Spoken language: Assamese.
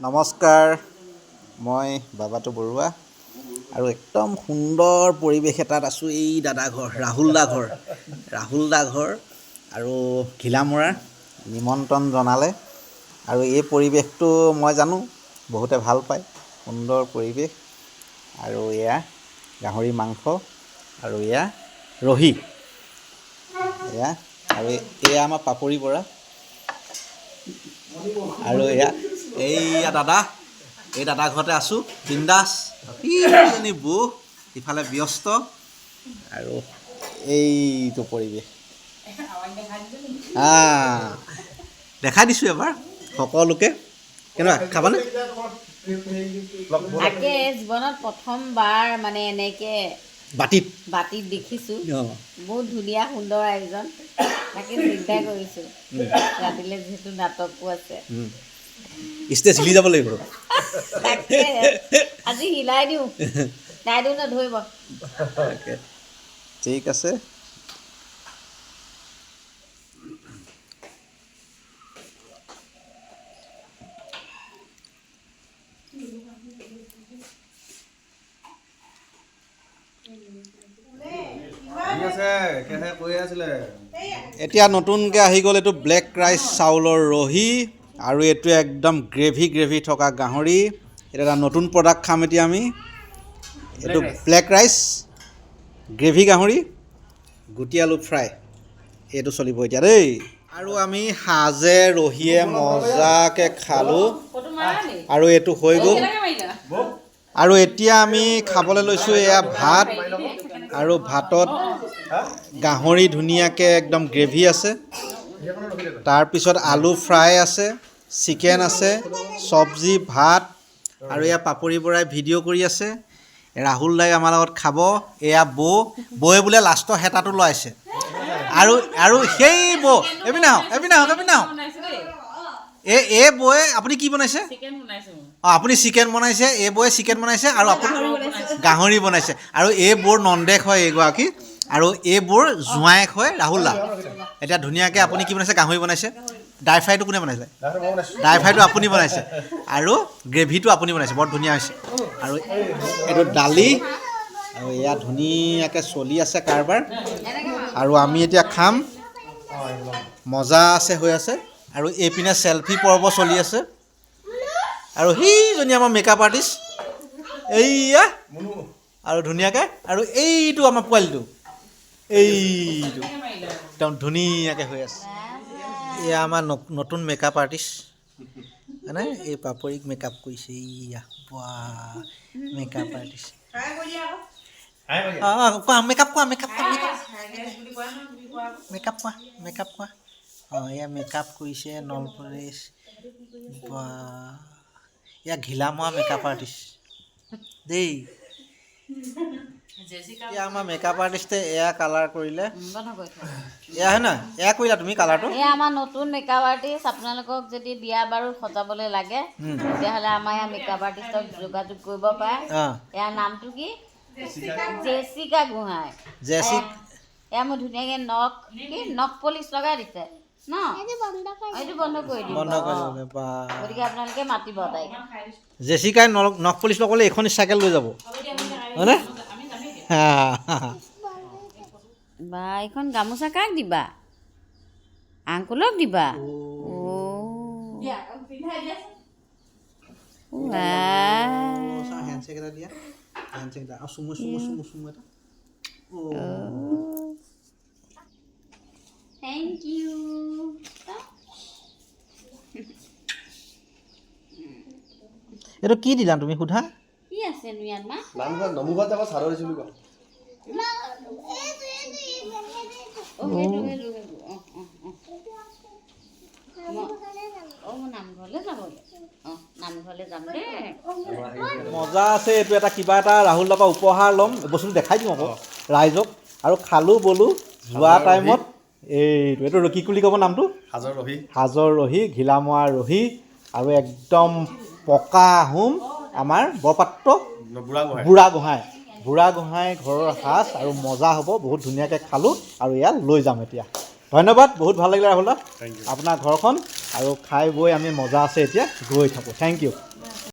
নমস্কাৰ, মই বাবাটো বৰুৱা আৰু একদম সুন্দৰ পৰিৱেশ এটাত আছোঁ। এই দাদা ঘৰ ৰাহুল দা ঘৰ আৰু ঘিলামৰা নিমন্ত্ৰণ জনালে আৰু এই পৰিৱেশটো মই জানো বহুতে ভাল পায়। সুন্দৰ পৰিৱেশ আৰু এয়া গাহৰি মাংস আৰু এয়া ৰহি, এয়া আৰু এয়া আমাৰ পাপৰি বৰা আৰু এইয়া দাদা, এই দাদা ঘৰতে আছোঁ বিন্দাছ। ইজনী বৌ ইফালে ব্যস্ত আৰু এইটো পৰিৱেশ দেখাই দিছোঁ এবাৰ সকলোকে। কেনেকুৱা খাবানে? তাকে জীৱনত প্ৰথমবাৰ মানে এনেকৈ বাতিত দেখিছোঁ। বহুত ধুনীয়া সুন্দৰ আয়োজন, তাকে চিন্তা কৰিছোঁ ৰাতিলৈ যিহেতু নাটকো আছে। ষ্টেজ হিলি যাব লাগিব। তাকে আজি হিলাই দিওঁ, নাই দিওঁ নধৰিব। ঠিক আছে। এতিয়া নতুনকৈ আহি গ'ল এইটো ব্লেক ৰাইচ চাউলৰ ৰহি আৰু এইটো একদম গ্ৰেভি থকা গাহৰি। এইটো এটা নতুন প্ৰডাক্ট খাম এতিয়া আমি। এইটো ব্লেক ৰাইচ গ্ৰেভি গাহৰি, গুটি আলু ফ্ৰাই, এইটো চলিব এতিয়া দেই। আৰু আমি সাজে ৰহিয়ে মজাকৈ খালোঁ আৰু এইটো হৈ গ'ল। আৰু এতিয়া আমি খাবলৈ লৈছোঁ এয়া ভাত আৰু ভাতত গাহৰি ধুনীয়াকৈ একদম গ্ৰেভি আছে, তাৰপিছত আলু ফ্ৰাই আছে, চিকেন আছে, চব্জি, ভাত আৰু এয়া পাপৰি বৰাই ভিডিঅ' কৰি আছে। ৰাহুল দাই আমাৰ লগত খাব। এয়া বৌয়ে বোলে লাষ্টৰ হেতাটো লৰাইছে আৰু সেই বৌ এপিনে আহক। এই বৌয়ে আপুনি কি বনাইছে? আপুনি চিকেন বনাইছে, এই বৌয়ে চিকেন বনাইছে আৰু আপুনি গাহৰি বনাইছে। আৰু এই বৌৰ নন্দেক হয় এইগৰাকী আৰু এই বৌৰ জোঁৱায়েক হয় ৰাহুল দা। এতিয়া ধুনীয়াকৈ আপুনি কি বনাইছে? গাহৰি বনাইছে। ড্ৰাই ফ্ৰাইটো কোনে বনাইছে? ড্ৰাই ফ্ৰাইটো আপুনি বনাইছে আৰু গ্ৰেভিটো আপুনি বনাইছে। বৰ ধুনীয়া হৈছে। আৰু এইটো দালি আৰু এয়া ধুনীয়াকৈ চলি আছে কাৰবাৰ আৰু আমি এতিয়া খাম। মজা হৈ আছে আৰু এইপিনে চেলফি পৰ্ব চলি আছে আৰু সেইজনী আমাৰ মেকআপ আৰ্টিষ্ট এইয়া আৰু ধুনীয়াকৈ আৰু এইটো আমাৰ পোৱালিটো এইটো একদম ধুনীয়াকৈ হৈ আছে। এয়া আমাৰ নতুন মেকআপ আৰ্টিষ্ট মানে এই পাপৰিক মেকআপ কৰিছে। এইয়া মেকআপ আৰ্টিষ্ট। মেকআপ কোৱা। এয়া মেকআপ কৰিছে নলপৰেশ। এয়া ঘিলামৰা মেকআপ আৰ্টিষ্ট দেই। এতিয়া আমাৰ মেকআপ আৰ্টিষ্টে এয়া কালাৰ কৰিলে। এয়া হয় নহয়, এয়া কৰিলা তুমি কালাৰটো? এয়া আমাৰ নতুন মেকআপ আৰ্টিষ্ট। আপোনালোকক যদি বিয়া বাৰু সজাবলৈ লাগে তেতিয়াহ'লে আমাৰ ইয়াৰ মেকআপ আৰ্টিষ্টক যোগাযোগ কৰিব পাৰে। ইয়াৰ নামটো কি? জেচিকা গোহাঁই। এয়া মোৰ ধুনীয়াকৈ নখ পলিচ লগাই দিছে ন? এইটো বন্ধ কৰি দিম। গতিকে আপোনালোকে মাতিব তাইক। জেচিকাই নখ পলিচ লগালে এইখন চাইকেল লৈ যাব হয়নে? বা এইখন গামোচা কাক দিবা? আংকুলক দিবা? হেণ্ডছেক এটা দিয়া, হেণ্ডছেক এটা আৰু চুমু এটা। Thank you. এইটো কি দিলা তুমি সোধা? কি আছে নো ইয়াত মা? নমুঘৰত যাব চাদৰ দিছোঁ বুলি কওঁ। মজা আছে। এইটো এটা কিবা এটা ৰাহুল দাৰ পৰা উপহাৰ ল'ম, বস্তুটো দেখাই দিওঁ আকৌ ৰাইজক। আৰু খালোঁ বলো যোৱা টাইমত এইটো কি বুলি ক'ব নামটো? সাজৰ ৰহি, ঘিলামৰা ৰহি আৰু একদম পকা আহোম আমাৰ বৰপাত্ৰ বুঢ়া গোহাঁই ঘৰৰ সাজ আৰু মজা হ'ব। বহুত ধুনীয়াকৈ খালোঁ আৰু ইয়াত লৈ যাম এতিয়া। ধন্যবাদ, বহুত ভাল লাগিলে ৰাহুল দা আপোনাৰ ঘৰখন আৰু খাই বৈ আমি মজা আছে এতিয়া গৈ থাকোঁ। Thank U.